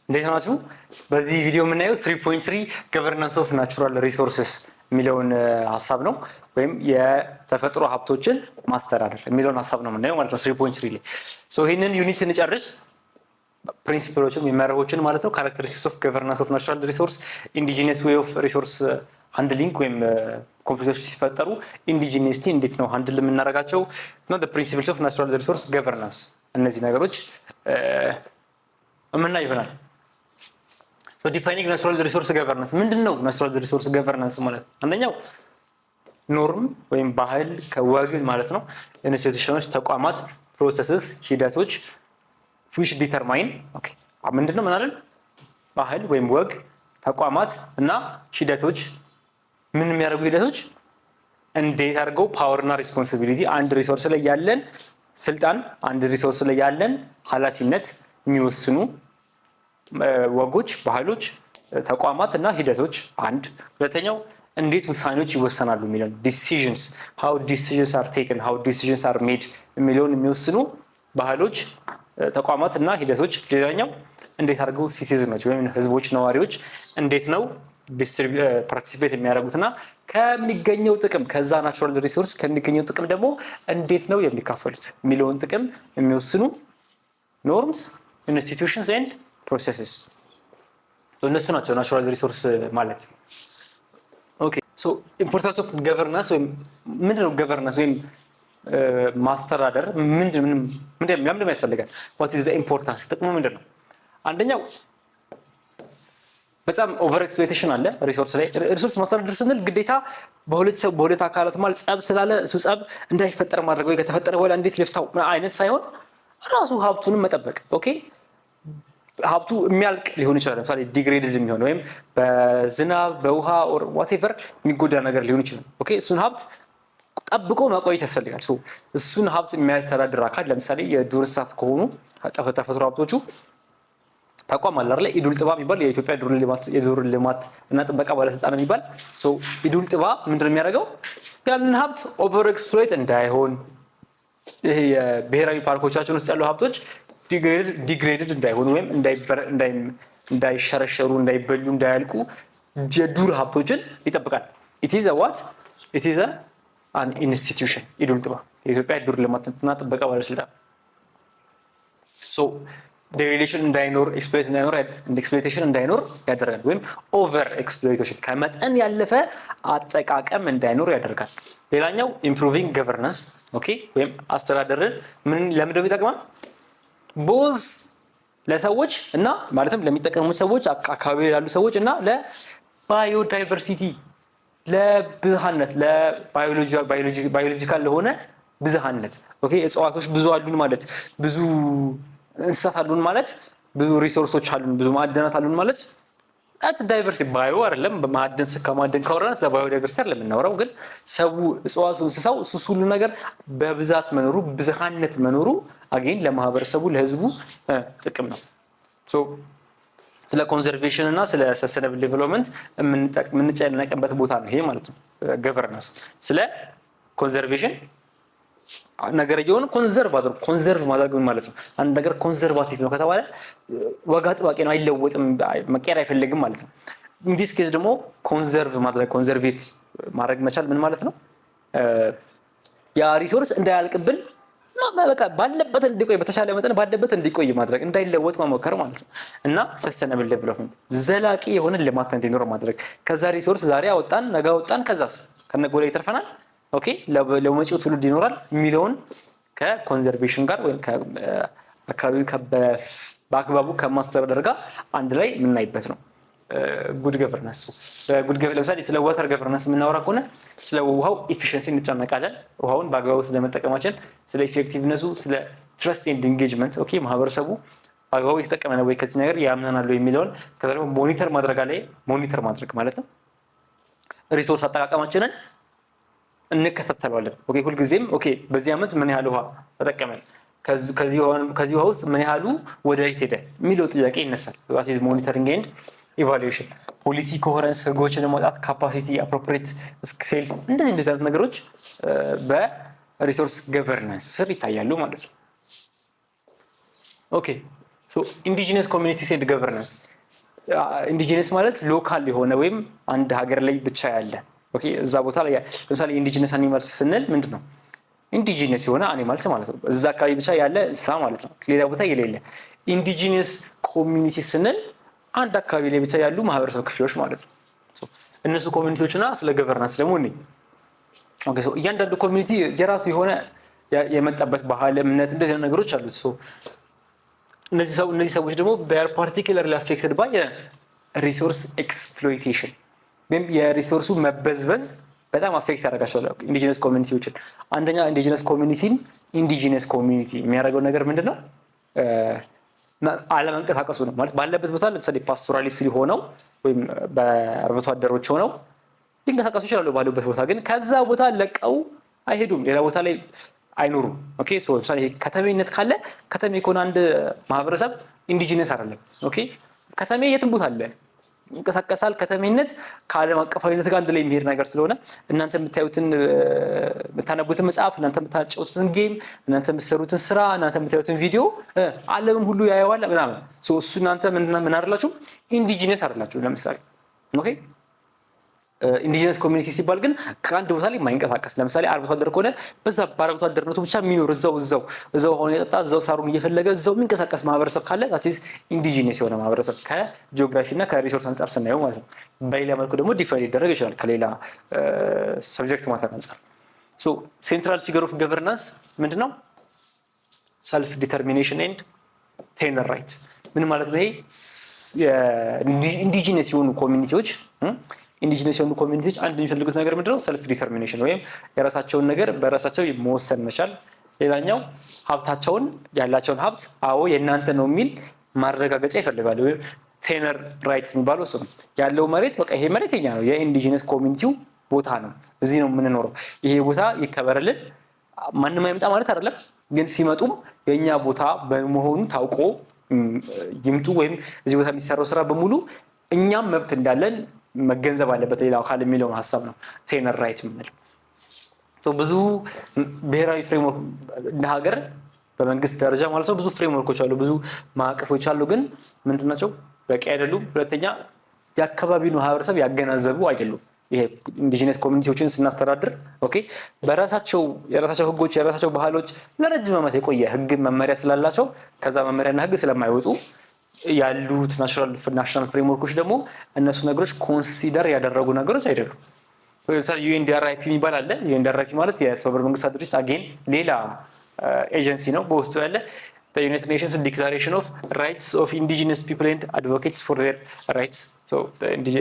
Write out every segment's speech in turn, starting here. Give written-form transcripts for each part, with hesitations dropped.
እንዴት ናችሁ? በዚህ ቪዲዮ የምናየው 3.3 ገቨርናንስ ኦፍ ናቹራል ሪሶርስስ የሚለውን ሀሳብ ነው፣ ወይም የተፈጥሮ ሀብቶችን ማስተዳደር የሚለውን ሀሳብ ነው የምናየው ማለት ነው 3.3 ላይ። ይህንን ዩኒት ስንጨርስ ፕሪንሲፕሎችን መርሆችን ማለት ነው ካራክተሪስቲክስ ኦፍ ገቨርናንስ ኦፍ ናቹራል ሪሶርስ፣ ኢንዲጂነስ ዌይ ኦፍ ሪሶርስ ሃንድሊንግ ወይም ኮንፍሊክቶች ሲፈጠሩ ኢንዲጂነስቲ እንዴት ነው ሃንድል የምናደርጋቸው ነው፣ ፕሪንሲፕልስ ኦፍ ናቹራል ሪሶርስ ገቨርናንስ፣ እነዚህ ነገሮች የምናይ ይሆናል። ዲፋይኒንግ ናቹራል ሪሶርስ ገቨርናንስ ምንድን ነው? ናቹራል ሪሶርስ ገቨርናንስ ማለት አንደኛው ኖርም ወይም ባህል ከወግ ማለት ነው። ኢንስቲትዩሽኖች፣ ተቋማት፣ ፕሮሰስስ፣ ሂደቶች which determine ምንድን ነው ምናለን? ባህል ወይም ወግ፣ ተቋማት እና ሂደቶች ምን የሚያደርጉ ሂደቶች እንዴት አድርገው ፓወር እና ሪስፖንሲቢሊቲ አንድ ሪሶርስ ላይ ያለን ስልጣን፣ አንድ ሪሶርስ ላይ ያለን ኃላፊነት የሚወስኑ ወጎች፣ ባህሎች፣ ተቋማት እና ሂደቶች አንድ። ሁለተኛው እንዴት ውሳኔዎች ይወሰናሉ የሚለው ዲሲዥንስ how decisions are taken how decisions are made የሚለውን የሚወስኑ ባህሎች፣ ተቋማት እና ሂደቶች። ሌላኛው እንዴት አድርገው ሲቲዝኖች ወይም ህዝቦች፣ ነዋሪዎች እንዴት ነው ፓርቲሲፔት የሚያደርጉትና ከሚገኘው ጥቅም ከዛ ናቹራል ሪሶርስ ከሚገኘው ጥቅም ደግሞ እንዴት ነው የሚካፈሉት የሚለውን ጥቅም የሚወስኑ ኖርምስ፣ ኢንስቲትዩሽንስ ኤንድ ፕሮሰስስ እነሱ ናቸው ናቹራል ሪሶርስ ማለት። ኦኬ ሶ ኢምፖርታንስ ኦፍ ገቨርናንስ ወይም ምንድነው ገቨርናንስ ወይም ማስተዳደር ለምንድን ያስፈልጋል? ዋት ኢዝ ዘ ኢምፖርታንስ ጥቅሙ ምንድነው? አንደኛው በጣም ኦቨር ኤክስፕሎይቴሽን አለ ሪሶርስ ላይ። ሪሶርስ ማስተዳደር ስንል ግዴታ በሁለት አካላት ማለት ጸብ ስላለ እሱ ጸብ እንዳይፈጠር ማድረግ ወይ ከተፈጠረ በኋላ እንዴት ልፍታው አይነት ሳይሆን ራሱ ሀብቱንም መጠበቅ። ኦኬ ሀብቱ የሚያልቅ ሊሆን ይችላል። ለምሳሌ ዲግሬድድ የሚሆን ወይም በዝናብ በውሃ ኦር ዋቴቨር የሚጎዳ ነገር ሊሆን ይችላል። ኦኬ እሱን ሀብት ጠብቆ ማቆየት ያስፈልጋል። እሱን ሀብት የሚያስተዳድር አካል ለምሳሌ የዱር እንስሳት ከሆኑ ተፈጥሮ ሀብቶቹ ተቋም አለ አይደል? ኢዱል ጥባ የሚባል የኢትዮጵያ የዱር ልማት እና ጥበቃ ባለስልጣን የሚባል ኢዱል ጥባ ምንድነው የሚያደርገው? ያንን ሀብት ኦቨር ኤክስፕሎይት እንዳይሆን፣ ይሄ የብሔራዊ ፓርኮቻችን ውስጥ ያሉ ሀብቶች ዲግሬድድ እንዳይሆኑ ወይም እንዳይሸረሸሩ፣ እንዳይበሉ፣ እንዳያልቁ የዱር ሀብቶችን ይጠብቃል። ኢት ኢዝ አን ኢንስቲትዩሽን ኢዱል ጥባ የኢትዮጵያ ዱር ልማትና ጥበቃ ባለስልጣን። ዴግሬዴሽን እንዳይኖር፣ ኤክስፕሎይቴሽን እንዳይኖር ያደርጋል። ወይም ኦቨር ኤክስፕሎይቴሽን ከመጠን ያለፈ አጠቃቀም እንዳይኖር ያደርጋል። ሌላኛው ኢምፕሩቪንግ ገቨርናንስ ወይም አስተዳደርን ለምንድን ነው ይጠቅማል? ቦዝ ለሰዎች እና ማለትም ለሚጠቀሙት ሰዎች፣ አካባቢ ያሉ ሰዎች እና ለባዮዳይቨርሲቲ ለብዝሃነት ለባዮሎጂካል ለሆነ ብዝሃነት እጽዋቶች ብዙ አሉን ማለት ብዙ እንስሳት አሉን ማለት ብዙ ሪሶርሶች አሉን ብዙ ማዕድናት አሉን ማለት ዳይቨርሲቲ ባዮ አይደለም። ከማዕድን ካወራን ስለ ባዮዳይቨርሲቲ አይደለም የምናወራው፣ ግን ሰው እጽዋቱ እንስሳው እሱ ሁሉ ነገር በብዛት መኖሩ ብዝሃነት መኖሩ አገኝ ለማህበረሰቡ ለህዝቡ ጥቅም ነው። ስለ ኮንዘርቬሽን እና ስለ ሰስተነብል ዴቨሎፕመንት የምንጨነቅበት ቦታ ነው ይሄ ማለት ነው ገቨርናንስ። ስለ ኮንዘርቬሽን ነገር የሆነ ኮንዘርቭ ማድረግ ማለት ነው። አንድ ነገር ኮንዘርቫቲቭ ነው ከተባለ ወግ አጥባቂ ነው፣ አይለወጥም፣ መቀየር አይፈልግም ማለት ነው። ኢንዲስ ኬዝ ደግሞ ኮንዘርቭ ማድረግ ኮንዘርቬት ማድረግ መቻል ምን ማለት ነው? ያ ሪሶርስ እንዳያልቅብን በቃ ባለበት እንዲቆይ በተሻለ መጠን ባለበት እንዲቆይ ማድረግ እንዳይለወጥ መሞከር ማለት ነው። እና ሰስተነብል ዴቨሎፕመንት ዘላቂ የሆነ ልማት እንዲኖር ማድረግ። ከዛ ሪሶርስ ዛሬ አወጣን ነገ አወጣን ከዛስ ከነገ ወዲያ ይተርፈናል ለመጪው ትውልድ ይኖራል የሚለውን ከኮንዘርቬሽን ጋር ወይም አካባቢውን በአግባቡ ከማስተዳደር ጋር አንድ ላይ የምናይበት ነው ጉድ ገቨርናንስ። ለምሳሌ ስለ ዋተር ገቨርናንስ የምናወራ ከሆነ ስለ ውሃው ኢፊሽንሲ እንጨነቃለን። ውሃውን በአግባቡ ስለመጠቀማችን፣ ስለ ኢፌክቲቭነሱ፣ ስለ ትረስት ኤንድ ኢንጌጅመንት ማህበረሰቡ በአግባቡ የተጠቀመ ነው ወይ ከዚህ ነገር ያምናናል የሚለውን ከዛ ደግሞ ሞኒተር ማድረግ ማለት ነው። ሪሶርስ አጠቃቀማችንን እንከታተለዋለን። ሁልጊዜም በዚህ ዓመት ምን ያህል ውሃ ተጠቀመን፣ ከዚህ ውሃ ውስጥ ምን ያህሉ ወደ የት ሄደ የሚለው ጥያቄ ይነሳል። ሞኒተሪንግ ኤንድ ኢቫሉዌሽን። ፖሊሲ ኮሄረንስ፣ ህጎችን ማውጣት፣ ካፓሲቲ፣ አፕሮፕሪየት ስኬልስ፣ እንደዚህ አይነት ነገሮች በሪሶርስ ገቨርናንስ ስር ይታያሉ ማለት ነው። ኢንዲጂነስ ኮሚኒቲስ ኤንድ ገቨርናንስ ኢንዲጂነስ ማለት ሎካል የሆነ ወይም አንድ ሀገር ላይ ብቻ ያለ ኦኬ እዛ ቦታ ላይ ለምሳሌ ኢንዲጂነስ አኒማልስ ስንል ምንድነው ኢንዲጂነስ የሆነ አኒማልስ ማለት ነው እዛ አካባቢ ብቻ ያለ እንስሳ ማለት ነው ሌላ ቦታ የሌለ ኢንዲጂነስ ኮሚኒቲ ስንል አንድ አካባቢ ላይ ብቻ ያሉ ማህበረሰብ ክፍሎች ማለት ነው እነሱ ኮሚኒቲዎችና ስለ ገቨርናንስ ደግሞ እኔ ኦኬ እያንዳንዱ ኮሚኒቲ የራሱ የሆነ የመጣበት ባህል እምነት እንደዚህ ነገሮች አሉት እነዚህ ሰዎች ደግሞ they are particularly affected by resource exploitation ወይም የሪሶርሱ መበዝበዝ በጣም አፌክት ያደርጋቸዋል ኢንዲጂነስ ኮሚኒቲዎችን አንደኛ ኢንዲጂነስ ኮሚኒቲን ኢንዲጂነስ ኮሚኒቲ የሚያደርገው ነገር ምንድነው አለመንቀሳቀሱ ነው ማለት ባለበት ቦታ ለምሳሌ ፓስቶራሊስት ሊሆነው ወይም በአርብቶ አደሮች ሆነው ሊንቀሳቀሱ ይችላሉ ባሉበት ቦታ ግን ከዛ ቦታ ለቀው አይሄዱም ሌላ ቦታ ላይ አይኖሩም ኦኬ ለምሳሌ ከተሜነት ካለ ከተሜ ከሆነ አንድ ማህበረሰብ ኢንዲጂነስ አይደለም ኦኬ ከተሜ የትም ቦታ አለ እንቀሳቀሳል ከተሜነት ከዓለም አቀፋዊነት ጋር አንድ ላይ የሚሄድ ነገር ስለሆነ እናንተ የምታዩትን የምታነቡትን መጽሐፍ እናንተ የምታጫውቱትን ጌም እናንተ የምትሰሩትን ስራ እናንተ የምታዩትን ቪዲዮ ዓለምም ሁሉ ያየዋል ምናምን እሱ እናንተ ምን አይደላችሁ ኢንዲጂነስ አይደላችሁ ለምሳሌ ኦኬ ኢንዲጂነስ ኮሚኒቲ ሲባል ግን ከአንድ ቦታ ላይ የማይንቀሳቀስ ለምሳሌ አርብቶ አደር ከሆነ በዛ በአርብቶ አደርነቱ ብቻ የሚኖር እዛው ሆኖ የጠጣ እዛው ሳሩን እየፈለገ እዛው የሚንቀሳቀስ ማህበረሰብ ካለ that is ኢንዲጂነስ የሆነ ማህበረሰብ ከጂኦግራፊ እና ከሪሶርስ አንፃር ስናየው ማለት ነው በሌላ መልኩ ደግሞ ዲፋይን ሊደረግ ይችላል ከሌላ ሰብጀክት ማተር አንፃር ሴንትራል ፊገር ኦፍ ገቨርናንስ ምንድነው ሰልፍ ዲተርሚኔሽን ኤንድ ቴነር ራይት ምን ማለት ነው ይሄ ኢንዲጂነስ የሆኑ ኮሚኒቲዎች አንድ የሚፈልጉት ነገር ምንድነው ሰልፍ ዲተርሚኔሽን ወይም የራሳቸውን ነገር በራሳቸው መወሰን መቻል ሌላኛው ሀብታቸውን ያላቸውን ሀብት አዎ የእናንተ ነው የሚል ማረጋገጫ ይፈልጋሉ ወይም ቴነር ራይት የሚባለው እሱ ነው ያለው መሬት በቃ ይሄ መሬት የኛ ነው የኢንዲጂነስ ኮሚኒቲው ቦታ ነው እዚህ ነው የምንኖረው ይሄ ቦታ ይከበርልን ማንንም አይመጣ ማለት አይደለም ግን ሲመጡም የኛ ቦታ በመሆኑ ታውቆ ይምጡ ወይም እዚህ ቦታ የሚሰራው ስራ በሙሉ እኛም መብት እንዳለን መገንዘብ አለበት ሌላው አካል የሚለው ሐሳብ ነው ቴነር ራይት የምንለው ብዙ ብሔራዊ ፍሬምወርክ እንደ ሀገር በመንግስት ደረጃ ማለት ነው ብዙ ፍሬምወርኮች አሉ ብዙ ማዕቀፎች አሉ ግን ምንድናቸው በቂ አይደሉም ሁለተኛ የአካባቢውን ማህበረሰብ ያገናዘቡ አይደሉም ይሄ ኢንዲጂነስ ኮሚኒቲዎችን ስናስተዳድር ኦኬ የራሳቸው ህጎች የራሳቸው ባህሎች ለረጅም ዓመት የቆየ ህግ መመሪያ ስላላቸው ከዛ መመሪያና ህግ ስለማይወጡ ያሉት ናሽናል ፍሬምወርኮች ደግሞ እነሱ ነገሮች ኮንሲደር ያደረጉ ነገሮች አይደሉም ለምሳሌ UNDRIP የሚባል አለ UNDRIP ማለት የተባበሩት መንግስታት ድርጅት አጌን ሌላ ኤጀንሲ ነው በውስጡ ያለ the United Nations Declaration of Rights of Indigenous People and Advocates for their Rights so the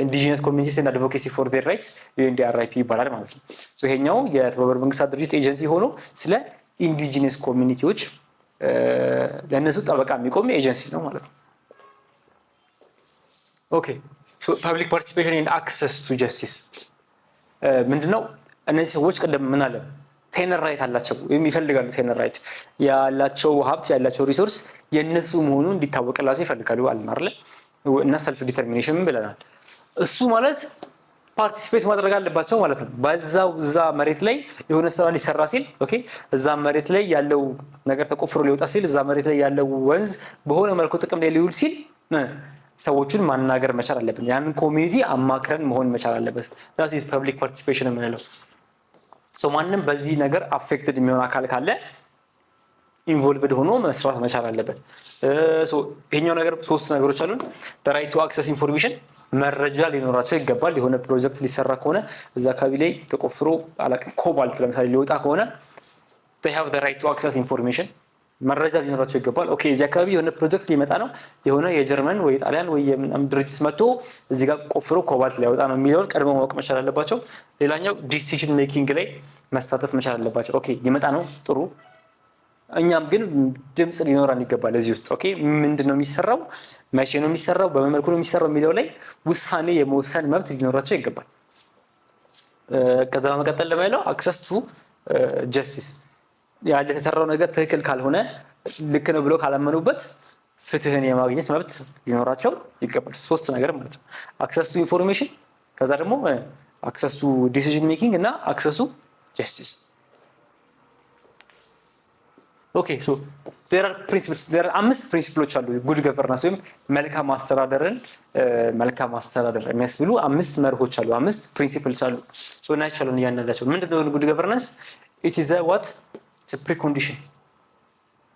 Indigenous Communities and Advocacy for their Rights UNDRIP ይባላል ማለት ነው ይሄኛው የተባበሩት መንግስታት ድርጅት ኤጀንሲ ሆኖ ስለ ኢንዲጂነስ ኮሚኒቲዎች ለነሱ ጠበቃ የሚቆም ኤጀንሲ ነው ማለት ነው ኦኬ ሶ ፐብሊክ ፓርቲሲፔሽን ኤንድ አክሰስ ቱ ጀስቲስ ምንድነው እነዚህ ሰዎች ቀደም ምን አለ ቴነር ራይት አላቸው የሚፈልጋሉ ቴነር ራይት ያላቸው ሀብት ያላቸው ሪሶርስ የነሱ መሆኑን እንዲታወቅላቸው ይፈልጋሉ አልማርለ እና ሰልፍ ዲተርሚኔሽን ብለናል እሱ ማለት ፓርቲሲፔት ማድረግ አለባቸው ማለት ነው በዛ መሬት ላይ የሆነ ስራ ሊሰራ ሲል ኦኬ እዛ መሬት ላይ ያለው ነገር ተቆፍሮ ሊወጣ ሲል እዛ መሬት ላይ ያለው ወንዝ በሆነ መልኩ ጥቅም ላይ ሊውል ሲል ሰዎችን ማናገር መቻል አለብን ያንን ኮሚኒቲ አማክረን መሆን መቻል አለበት that is public participation የምንለው ሶ ማንንም በዚህ ነገር አፌክትድ የሚሆን አካል ካለ ኢንቮልቭድ ሆኖ መስራት መቻል አለበት ሶ ይሄኛው ነገር ሶስት ነገሮች አሉን the right to access information መረጃ ሊኖራቸው ይገባል የሆነ ፕሮጀክት ሊሰራ ከሆነ እዛ አካባቢ ላይ ተቆፍሮ አላቀም ኮባልት ለምሳሌ ሊወጣ ከሆነ they have the right to access information መረጃ ሊኖራቸው ይገባል ኦኬ እዚህ አካባቢ የሆነ ፕሮጀክት ሊመጣ ነው የሆነ የጀርመን ወይ ጣሊያን ወይ ድርጅት መጥቶ እዚህ ጋር ቆፍሮ ኮባልት ሊያወጣ ነው የሚለውን ቀድሞ ማወቅ መቻል አለባቸው ሌላኛው ዲሲዥን ሜኪንግ ላይ መሳተፍ መቻል አለባቸው ኦኬ ሊመጣ ነው ጥሩ እኛም ግን ድምጽ ሊኖራን ይገባል እዚህ ውስጥ ኦኬ ምንድነው የሚሰራው መቼ ነው የሚሰራው በምን መልኩ ነው የሚሰራው የሚለው ላይ ውሳኔ የመወሰን መብት ሊኖራቸው ይገባል ከዛ በመቀጠል ለማይለው አክሰስ ቱ ጀስቲስ ያለ የተሰራው ነገር ትክክል ካልሆነ ልክ ነው ብሎ ካላመኑበት ፍትህን የማግኘት መብት ሊኖራቸው ይገባል ሶስት ነገር ማለት ነው አክሰስ ቱ ኢንፎርሜሽን ከዛ ደግሞ አክሰስ ቱ ዲሲዥን ሜኪንግ እና አክሰስ ቱ ጀስቲስ ኦኬ ሶ there are principles there are 5 ፕሪንሲፕሎች አሉ ጉድ ገቨርናንስ ወይም መልካም አስተዳደር የሚያስብሉ 5 መርሆች አሉ 5 ፕሪንሲፕልስ አሉ ሶ ናቹራል ያንላቸው ምንድነው ጉድ ገቨርናንስ it is a what it's a precondition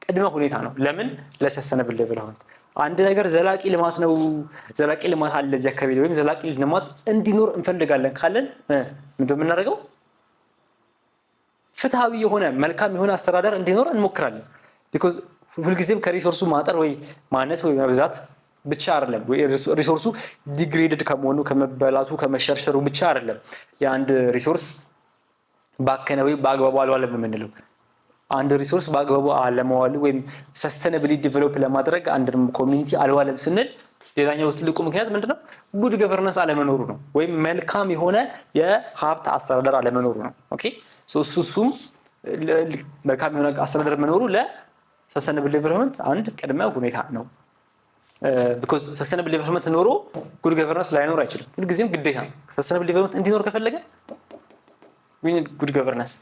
ቅድመ ሁኔታ ነው ለምን ለሰስተነብል ዴቨሎፕመንት አንድ ነገር ዘላቂ ልማት ነው ዘላቂ ልማት አለ እዚህ አካባቢ ወይም ዘላቂ ልማት እንዲኖር እንፈልጋለን ካለን ምንድነው የምናደርገው ፍትሃዊ የሆነ መልካም የሆነ አስተዳደር እንዲኖር እንሞክራለን because ሁልጊዜም ከሪሶርሱ ማጠር ወይ ማነስ ወይ መብዛት ብቻ አይደለም ወይ ሪሶርሱ ዲግሬድድ ከመሆኑ ከመበላቱ ከመሸርሸሩ ብቻ አይደለም የአንድ ሪሶርስ ባከነ ወይ በአግባቡ አልዋለም የምንለው አንድ ሪሶርስ በአግባቡ አለመዋል ወይም ሰስተነብሊ ዲቨሎፕ ለማድረግ አንድ ኮሚኒቲ አልዋለም ስንል ሌላኛው ትልቁ ምክንያት ምንድነው ጉድ ገቨርናንስ አለመኖሩ ነው ወይም መልካም የሆነ የሀብት አስተዳደር አለመኖሩ ነው ኦኬ ሶ እሱም መልካም የሆነ አስተዳደር መኖሩ ለሰስተነብል ዴቨሎፕመንት አንድ ቅድመ ሁኔታ ነው because sustainable development ኖሮ ጉድ ገቨርናንስ ላይኖር አይችልም ሁልጊዜም ግዴታ ነው sustainable development እንዲኖር ከፈለገ we need good governance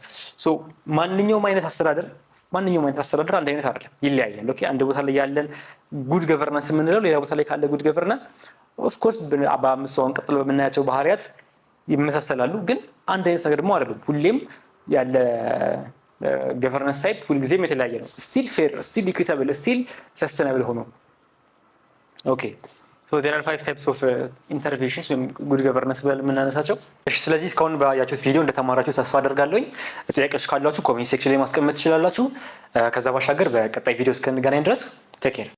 so ማንኛውም አይነት አስተዳደር አንድ አይነት አይደለም ይለያያል ኦኬ አንድ ቦታ ላይ ያለን good governance የምንለው ሌላ ቦታ ላይ ካለ good governance of course በአምስቱን ቀጥሎ በመናያቸው ባህሪያት ይመሳሰላሉ ግን አንድ አይነት ነገር ደግሞ አይደለም ሁሌም ያለ governance type ሁልጊዜም የተለያየ ነው still fair still equitable still sustainable ሆኖ okay so there are 5 types of interventions when good governance በመናነሳቸው እሺ ስለዚህ እስካሁን ባያችሁት ቪዲዮ እንደተማራችሁ ተስፋ አደርጋለሁ ጥያቄዎች ካላችሁ ኮሜንት ሴክሽን ላይ ማስቀመጥ ትችላላችሁ ከዛ ባሻገር በቀጣይ ቪዲዮ እስከንገናኝ ድረስ ቴክ ኬር